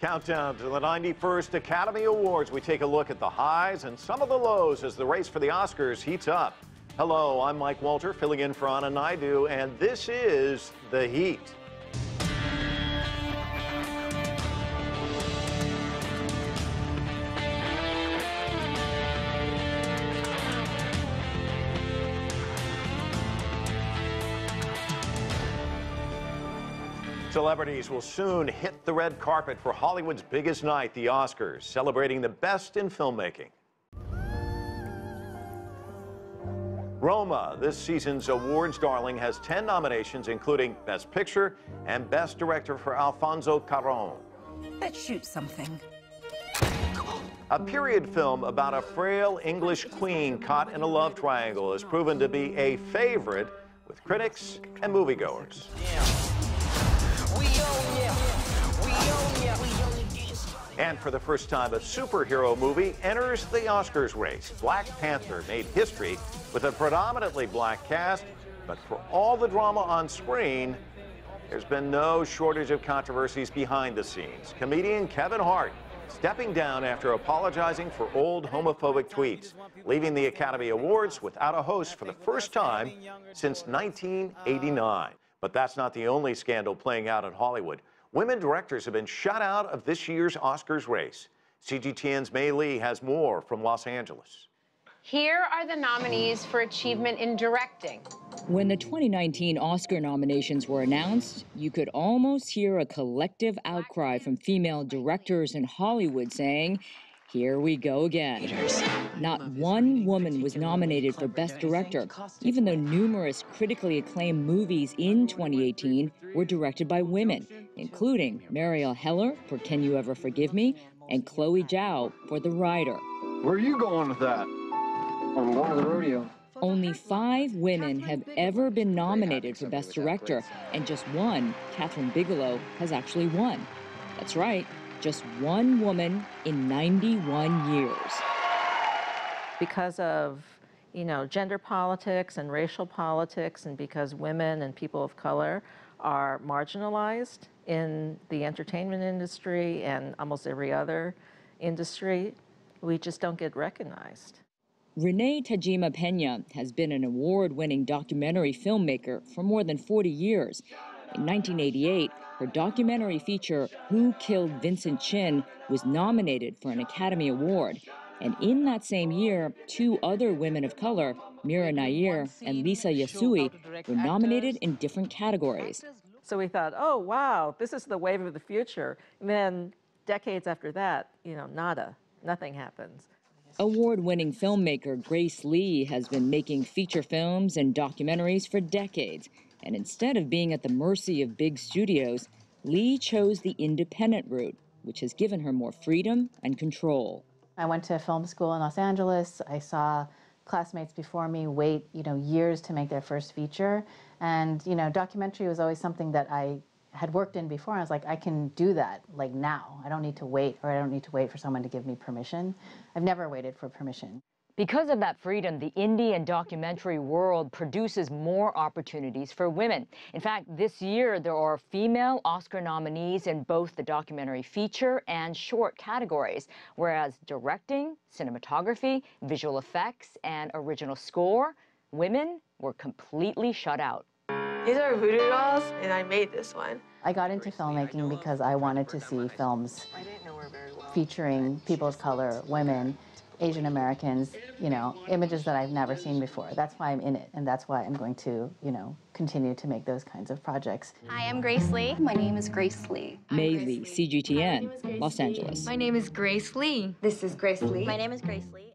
Countdown to the 91st Academy Awards. We take a look at the highs and some of the lows as the race for the Oscars heats up. Hello, I'm Mike Walter, filling in for Anna Naidu, and this is The Heat. Celebrities will soon hit the red carpet for Hollywood's biggest night, the Oscars, celebrating the best in filmmaking. Roma, this season's awards darling, has 10 nominations, including Best Picture and Best Director for Alfonso Cuarón. Let's shoot something. A period film about a frail English queen caught in a love triangle has proven to be a favorite with critics and moviegoers. And for the first time, a superhero movie enters the Oscars race. Black Panther made history with a predominantly black cast, but for all the drama on screen, there's been no shortage of controversies behind the scenes. Comedian Kevin Hart stepping down after apologizing for old homophobic tweets, leaving the Academy Awards without a host for the first time since 1989. But that's not the only scandal playing out in Hollywood. Women directors have been shut out of this year's Oscars race. CGTN's Mei Lee has more from Los Angeles. Here are the nominees for achievement in directing. When the 2019 Oscar nominations were announced, you could almost hear a collective outcry from female directors in Hollywood saying, "Here we go again." Not one woman was nominated for Best Director, even though numerous critically acclaimed movies in 2018 were directed by women, including Marielle Heller for Can You Ever Forgive Me and Chloe Zhao for The Rider. Where are you going with that? I'm going to the rodeo. Only 5 women have ever been nominated for Best Director, and just one, Catherine Bigelow, has actually won. That's right. Just one woman in 91 years. Because of, gender politics and racial politics, and because women and people of color are marginalized in the entertainment industry and almost every other industry, we just don't get recognized. Renee Tajima Pena has been an award-winning documentary filmmaker for more than 40 years. In 1988, her documentary feature, Who Killed Vincent Chin, was nominated for an Academy Award. And in that same year, 2 other women of color, Mira Nair and Lisa Yasui, were nominated in different categories. So we thought, oh, wow, this is the wave of the future. And then decades after that, nada, nothing happens. Award-winning filmmaker Grace Lee has been making feature films and documentaries for decades. And instead of being at the mercy of big studios, Lee chose the independent route, which has given her more freedom and control. I went to film school in Los Angeles. I saw classmates before me wait, years to make their first feature. And, documentary was always something that I had worked in before. I was like, I can do that, now. I don't need to wait, or I don't need to wait for someone to give me permission. I've never waited for permission. Because of that freedom, the indie and documentary world produces more opportunities for women. In fact, this year there are female Oscar nominees in both the documentary feature and short categories, whereas directing, cinematography, visual effects, and original score, women were completely shut out. These are voodoo dolls, and I made this one. I got into filmmaking because I wanted to see films featuring people of color, women, Asian Americans, images that I've never seen before. That's why I'm in it, and that's why I'm going to, continue to make those kinds of projects. Hi, I'm Grace Lee. My name is Grace Lee. Mei Lee, CGTN, Los Angeles. My name is Grace Lee. This is Grace Lee. My name is Grace Lee.